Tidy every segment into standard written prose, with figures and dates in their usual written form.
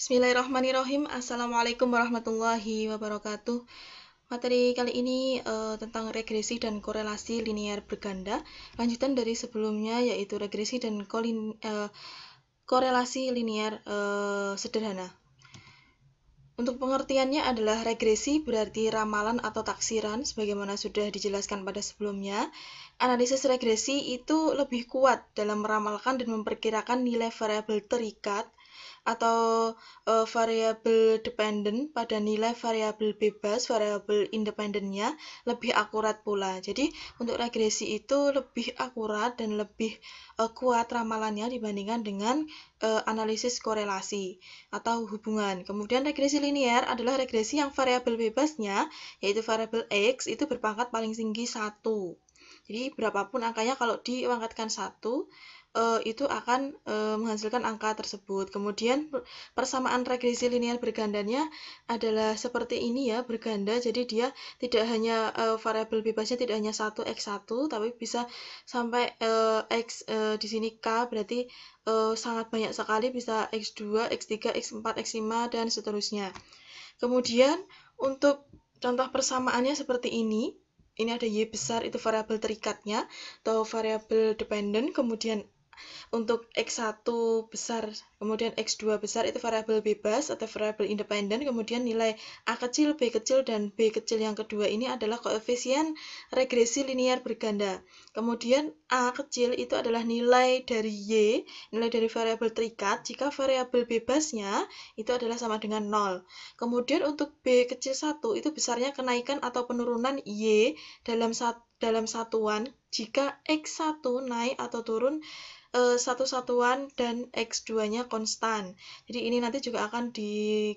Bismillahirrahmanirrahim. Assalamualaikum warahmatullahi wabarakatuh. Materi kali ini tentang regresi dan korelasi linear berganda. Lanjutan dari sebelumnya yaitu regresi dan korelasi linear sederhana. Untuk pengertiannya adalah regresi berarti ramalan atau taksiran sebagaimana sudah dijelaskan pada sebelumnya. Analisis regresi itu lebih kuat dalam meramalkan dan memperkirakan nilai variabel terikat atau variabel dependent pada nilai variabel bebas, variabel independennya lebih akurat pula. Jadi untuk regresi itu lebih akurat dan lebih kuat ramalannya dibandingkan dengan analisis korelasi atau hubungan. Kemudian regresi linear adalah regresi yang variabel bebasnya yaitu variabel X itu berpangkat paling tinggi 1. Jadi berapapun angkanya kalau dipangkatkan 1 itu akan menghasilkan angka tersebut. Kemudian persamaan regresi linear bergandanya adalah seperti ini ya, berganda. Jadi dia tidak hanya variabel bebasnya tidak hanya 1 X1 tapi bisa sampai X di sini K berarti sangat banyak sekali, bisa X2, X3, X4, X5 dan seterusnya. Kemudian untuk contoh persamaannya seperti ini. Ini ada Y besar itu variabel terikatnya atau variabel dependent, kemudian untuk X1 besar, kemudian X2 besar itu variabel bebas atau variabel independen, kemudian nilai A kecil, B kecil, dan B kecil yang kedua ini adalah koefisien regresi linear berganda. Kemudian A kecil itu adalah nilai dari Y, nilai dari variabel terikat, jika variabel bebasnya itu adalah sama dengan 0. Kemudian untuk B kecil 1 itu besarnya kenaikan atau penurunan Y dalam satuan jika X1 naik atau turun satu satuan dan X2-nya konstan. Jadi ini nanti juga akan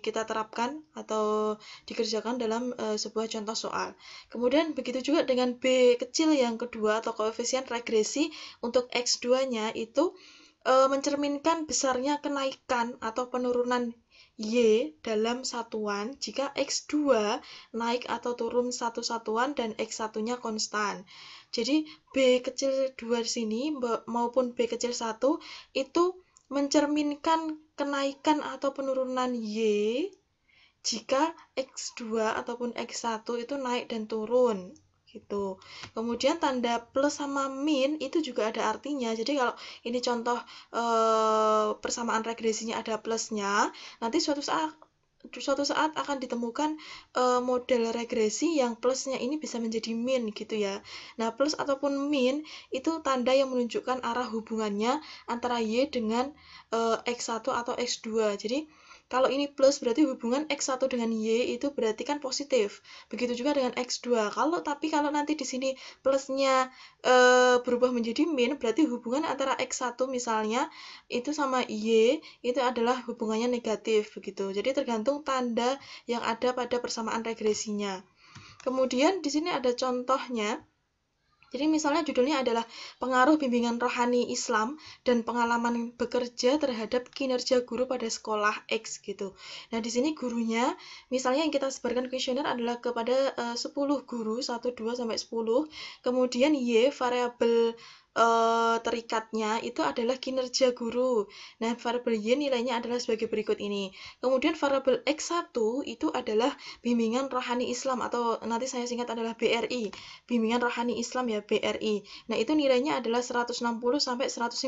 kita terapkan atau dikerjakan dalam sebuah contoh soal. Kemudian begitu juga dengan B kecil yang kedua atau koefisien regresi untuk X2-nya itu mencerminkan besarnya kenaikan atau penurunan Y dalam satuan jika X2 naik atau turun satu satuan dan X1-nya konstan. Jadi B kecil 2 di sini maupun B kecil 1 itu mencerminkan kenaikan atau penurunan Y jika X2 ataupun X1 itu naik dan turun gitu. Kemudian tanda plus sama min itu juga ada artinya. Jadi kalau ini contoh persamaan regresinya ada plusnya, nanti suatu saat akan ditemukan model regresi yang plusnya ini bisa menjadi min gitu ya. Nah, plus ataupun min itu tanda yang menunjukkan arah hubungannya antara Y dengan X1 atau X2. Jadi kalau ini plus berarti hubungan X1 dengan Y itu berarti kan positif. Begitu juga dengan X2. Tapi kalau nanti di sini plusnya berubah menjadi min, berarti hubungan antara X1 misalnya itu sama Y itu adalah hubungannya negatif begitu. Jadi tergantung tanda yang ada pada persamaan regresinya. Kemudian di sini ada contohnya. Jadi misalnya judulnya adalah pengaruh bimbingan rohani Islam dan pengalaman bekerja terhadap kinerja guru pada sekolah X gitu. Nah, di sini gurunya misalnya yang kita sebarkan kuesioner adalah kepada 10 guru, 1 2 sampai 10. Kemudian Y variabel terikatnya itu adalah kinerja guru. Nah, variabel Y nilainya adalah sebagai berikut ini. Kemudian variabel X1 itu adalah bimbingan rohani Islam atau nanti saya singkat adalah BRI. Bimbingan rohani Islam ya, BRI. Nah, itu nilainya adalah 160 sampai 150.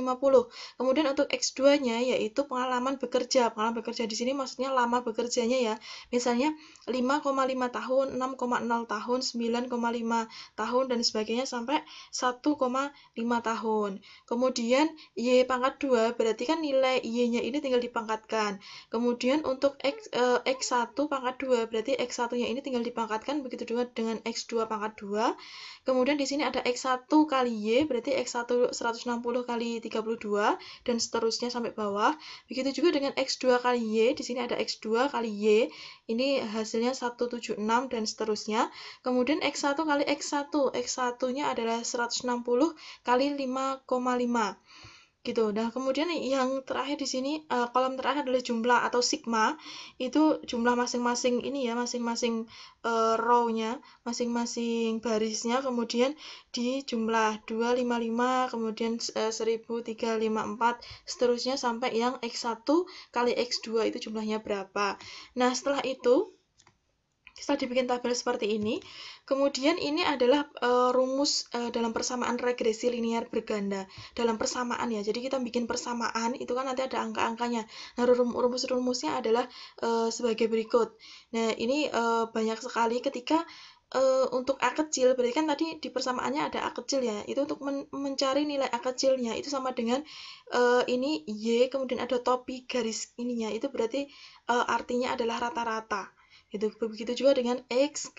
Kemudian untuk X2-nya yaitu pengalaman bekerja. Pengalaman bekerja di sini maksudnya lama bekerjanya ya. Misalnya 5,5 tahun, 6,0 tahun, 9,5 tahun dan sebagainya sampai 1,5 tahun. Kemudian Y pangkat 2 berarti kan nilai Y-nya ini tinggal dipangkatkan. Kemudian untuk X1 pangkat 2 berarti X1-nya ini tinggal dipangkatkan, begitu juga dengan X2 pangkat 2. Kemudian di sini ada X1 kali Y berarti X1 160 kali 32 dan seterusnya sampai bawah. Begitu juga dengan X2 kali Y, di sini ada X2 kali Y. Ini hasilnya 176 dan seterusnya. Kemudian X1 kali X1. X1-nya adalah 160 kali 5,5. gitu. Nah, kemudian yang terakhir di sini kolom terakhir adalah jumlah atau sigma. Itu jumlah masing-masing ini ya, masing-masing row-nya, masing-masing barisnya, kemudian di jumlah 255, kemudian 1354, seterusnya sampai yang X1 kali X2 itu jumlahnya berapa. Nah, setelah dibikin tabel seperti ini, kemudian ini adalah rumus dalam persamaan regresi linear berganda. Dalam persamaan ya, jadi kita bikin persamaan, itu kan nanti ada angka-angkanya. Nah, rumus-rumusnya adalah sebagai berikut. Nah, ini banyak sekali ketika untuk A kecil, berarti kan tadi di persamaannya ada A kecil ya, itu untuk mencari nilai A kecilnya, itu sama dengan ini Y, kemudian ada topi garis ininya, itu berarti artinya adalah rata-rata. Begitu juga dengan X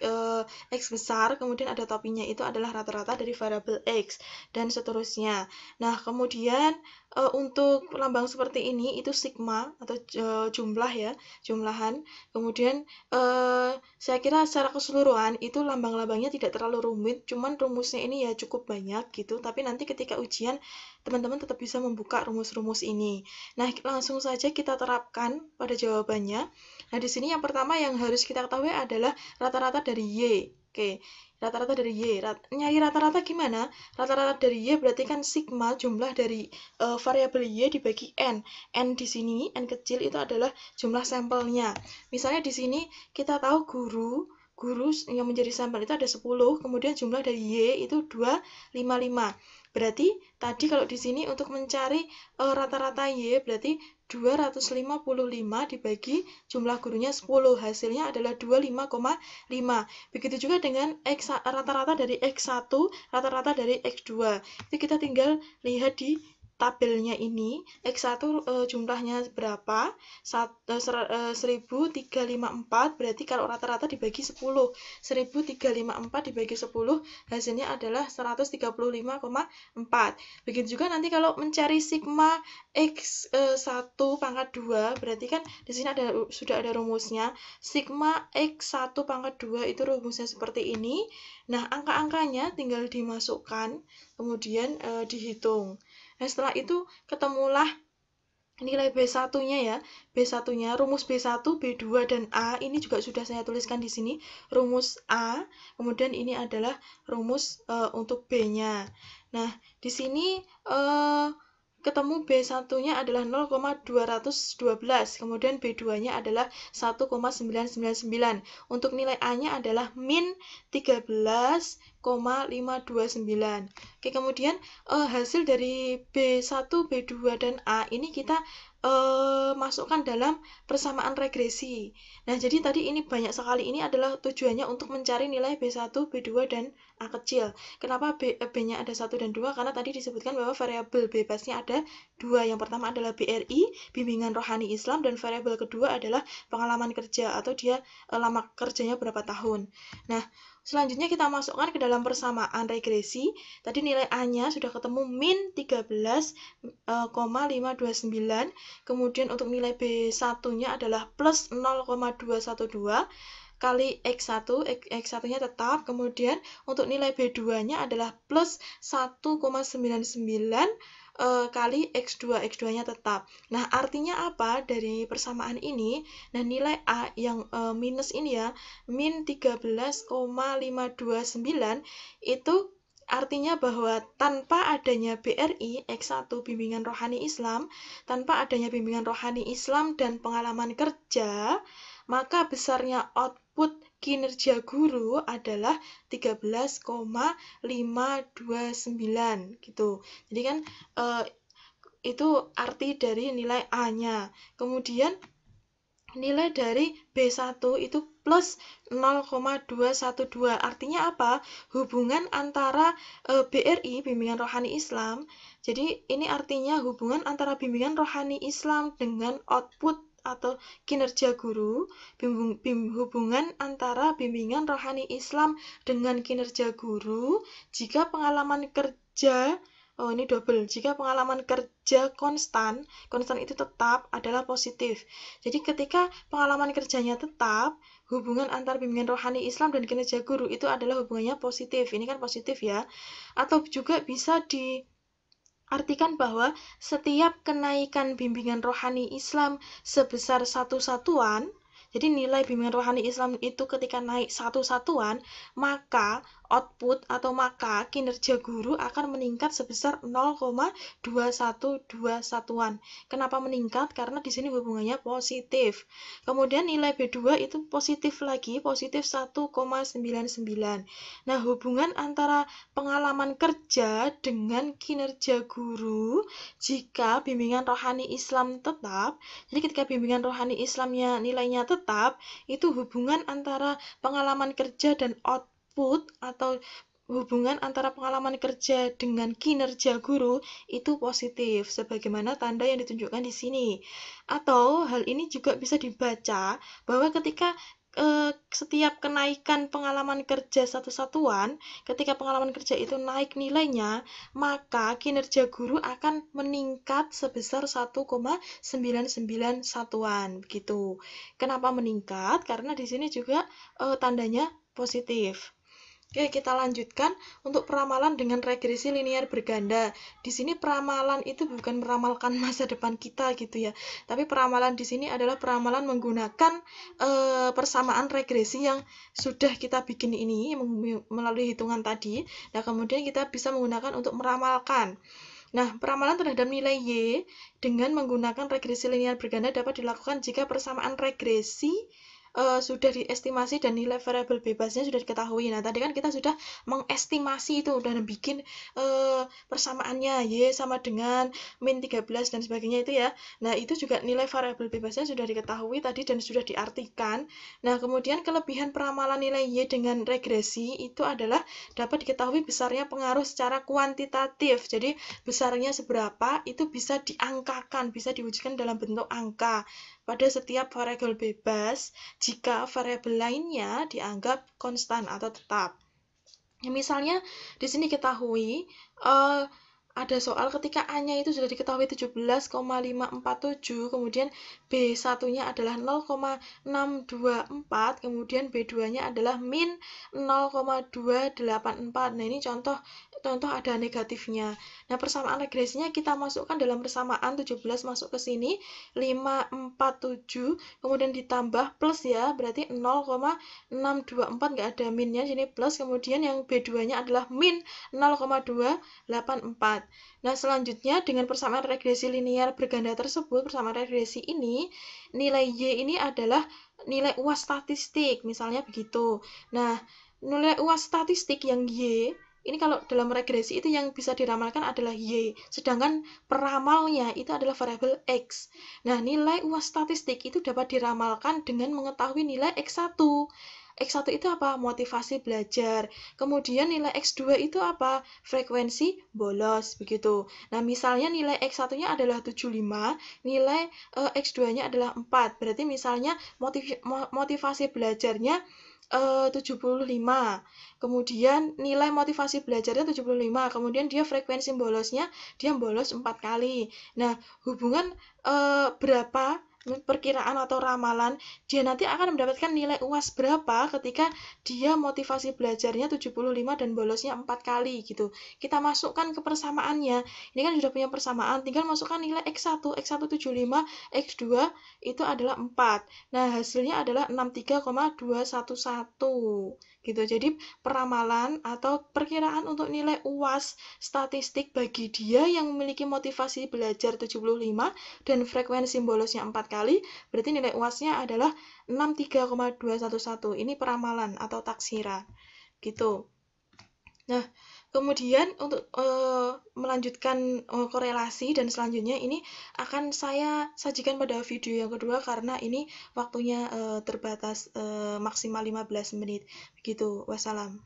besar, kemudian ada topinya, itu adalah rata-rata dari variabel X, dan seterusnya. Nah, kemudian untuk lambang seperti ini, itu sigma, atau jumlah ya, jumlahan. Kemudian saya kira secara keseluruhan, itu lambang-lambangnya tidak terlalu rumit, cuman rumusnya ini ya cukup banyak gitu, tapi nanti ketika ujian, teman-teman tetap bisa membuka rumus-rumus ini. Nah, langsung saja kita terapkan pada jawabannya. Nah, di sini yang pertama yang harus kita ketahui adalah rata-rata dari Y. Oke, rata-rata dari Y. Nyari rata-rata gimana? Rata-rata dari Y berarti kan sigma jumlah dari variabel Y dibagi N. N di sini, N kecil itu adalah jumlah sampelnya. Misalnya di sini kita tahu guru yang menjadi sampel itu ada 10, kemudian jumlah dari Y itu 255. Berarti tadi kalau di sini untuk mencari rata-rata Y berarti 255 dibagi jumlah gurunya 10, hasilnya adalah 25,5. Begitu juga dengan rata-rata dari X1, rata-rata dari X2. Itu kita tinggal lihat di tabelnya ini, X1 jumlahnya berapa? 1354, berarti kalau rata-rata dibagi 10. 1354 dibagi 10, hasilnya adalah 135,4. Begitu juga nanti kalau mencari sigma X1 pangkat 2, berarti kan di sini sudah ada rumusnya. Sigma X1 pangkat 2 itu rumusnya seperti ini. Nah, angka-angkanya tinggal dimasukkan, kemudian dihitung. Nah, setelah itu ketemulah nilai B1-nya ya. B1-nya, rumus B1, B2, dan A, ini juga sudah saya tuliskan di sini. Rumus A, kemudian ini adalah rumus untuk B-nya. Nah, di sini ketemu B1-nya adalah 0,212, kemudian B2-nya adalah 1,999. Untuk nilai A-nya adalah min 13,529. Oke, kemudian hasil dari B1, B2, dan A ini kita masukkan dalam persamaan regresi. Nah, jadi tadi ini banyak sekali, ini adalah tujuannya untuk mencari nilai B1, B2, dan A kecil. Kenapa B-nya ada 1 dan 2? Karena tadi disebutkan bahwa variabel bebasnya ada 2. Yang pertama adalah BRI, bimbingan rohani Islam, dan variabel kedua adalah pengalaman kerja, atau dia lama kerjanya berapa tahun. Nah, selanjutnya kita masukkan ke dalam persamaan regresi. Tadi nilai A-nya sudah ketemu min 13,529. Kemudian untuk nilai B1-nya adalah plus 0,212 kali X1, X1-nya tetap. Kemudian untuk nilai B2-nya adalah plus 1,99 kali X2, X2-nya tetap. Nah, artinya apa dari persamaan ini? Nah, nilai A yang minus ini ya, min 13,529, itu artinya bahwa tanpa adanya BRI, X1, bimbingan rohani Islam, tanpa adanya bimbingan rohani Islam dan pengalaman kerja, maka besarnya output kinerja guru adalah 13,529 gitu. Jadi kan itu arti dari nilai A-nya. Kemudian nilai dari B1 itu plus 0,212. Artinya apa? Hubungan antara BRI, bimbingan rohani Islam. Jadi ini artinya hubungan antara bimbingan rohani Islam dengan output atau kinerja guru, hubungan antara bimbingan rohani Islam dengan kinerja guru jika pengalaman kerja, ini double, jika pengalaman kerja konstan itu tetap adalah positif. Jadi ketika pengalaman kerjanya tetap, hubungan antar bimbingan rohani Islam dan kinerja guru itu adalah hubungannya positif. Ini kan positif ya. Atau juga bisa artikan bahwa setiap kenaikan bimbingan rohani Islam sebesar satu satuan, jadi nilai bimbingan rohani Islam itu ketika naik satu satuan, maka output atau maka kinerja guru akan meningkat sebesar 0,212 satuan. Kenapa meningkat? Karena di sini hubungannya positif. Kemudian nilai B2 itu positif lagi, positif 1,99. Nah, hubungan antara pengalaman kerja dengan kinerja guru jika bimbingan rohani Islam tetap, jadi ketika bimbingan rohani Islamnya nilainya tetap, itu hubungan antara pengalaman kerja dan output atau hubungan antara pengalaman kerja dengan kinerja guru itu positif, sebagaimana tanda yang ditunjukkan di sini. Atau hal ini juga bisa dibaca bahwa ketika setiap kenaikan pengalaman kerja satu satuan, ketika pengalaman kerja itu naik nilainya, maka kinerja guru akan meningkat sebesar 1,99 satuan begitu. Kenapa meningkat? Karena di sini juga tandanya positif. Oke, kita lanjutkan untuk peramalan dengan regresi linear berganda. Di sini peramalan itu bukan meramalkan masa depan kita gitu ya, tapi peramalan di sini adalah peramalan menggunakan persamaan regresi yang sudah kita bikin ini melalui hitungan tadi. Nah, kemudian kita bisa menggunakan untuk meramalkan. Nah, peramalan terhadap nilai Y dengan menggunakan regresi linear berganda dapat dilakukan jika persamaan regresi sudah diestimasi dan nilai variabel bebasnya sudah diketahui. Nah, tadi kan kita sudah mengestimasi itu, udah bikin persamaannya Y sama dengan min 13 dan sebagainya itu ya. Nah, itu juga nilai variabel bebasnya sudah diketahui tadi dan sudah diartikan. Nah, kemudian kelebihan peramalan nilai Y dengan regresi itu adalah dapat diketahui besarnya pengaruh secara kuantitatif. Jadi, besarnya seberapa itu bisa diangkakan, bisa diwujudkan dalam bentuk angka pada setiap variabel bebas jika variabel lainnya dianggap konstan atau tetap. Misalnya di sini ketahui ada soal ketika A-nya itu sudah diketahui 17,547, kemudian B1-nya adalah 0,624, kemudian B2-nya adalah min 0,284. Nah, ini contoh ada negatifnya. Nah, persamaan regresinya kita masukkan dalam persamaan 17 masuk ke sini, 547, kemudian ditambah plus ya, berarti 0,624 nggak ada minnya, sini plus, kemudian yang B2-nya adalah min 0,284. Nah, selanjutnya dengan persamaan regresi linear berganda tersebut, persamaan regresi ini, nilai Y ini adalah nilai UAS statistik, misalnya begitu. Nah, nilai UAS statistik yang Y, ini kalau dalam regresi itu yang bisa diramalkan adalah Y, sedangkan peramalnya itu adalah variabel X. Nah, nilai UAS statistik itu dapat diramalkan dengan mengetahui nilai X1. X1 itu apa? Motivasi belajar. Kemudian nilai X2 itu apa? Frekuensi bolos, begitu. Nah, misalnya nilai X1-nya adalah 75, nilai X2-nya adalah 4. Berarti misalnya motivasi belajarnya 75. Kemudian nilai motivasi belajarnya 75. Kemudian dia frekuensi bolosnya dia bolos 4 kali. Nah, hubungan berapa perkiraan atau ramalan dia nanti akan mendapatkan nilai UAS berapa ketika dia motivasi belajarnya 75 dan bolosnya 4 kali gitu. Kita masukkan ke persamaannya. Ini kan sudah punya persamaan, tinggal masukkan nilai X1, X1 75, X2 itu adalah 4. Nah, hasilnya adalah 63,211 gitu. Jadi peramalan atau perkiraan untuk nilai UAS statistik bagi dia yang memiliki motivasi belajar 75 dan frekuensi bolosnya 4 kali, berarti nilai UAS-nya adalah 63,211. Ini peramalan atau taksiran gitu. Nah, kemudian untuk melanjutkan korelasi dan selanjutnya ini akan saya sajikan pada video yang kedua karena ini waktunya terbatas maksimal 15 menit. Begitu. Wassalam.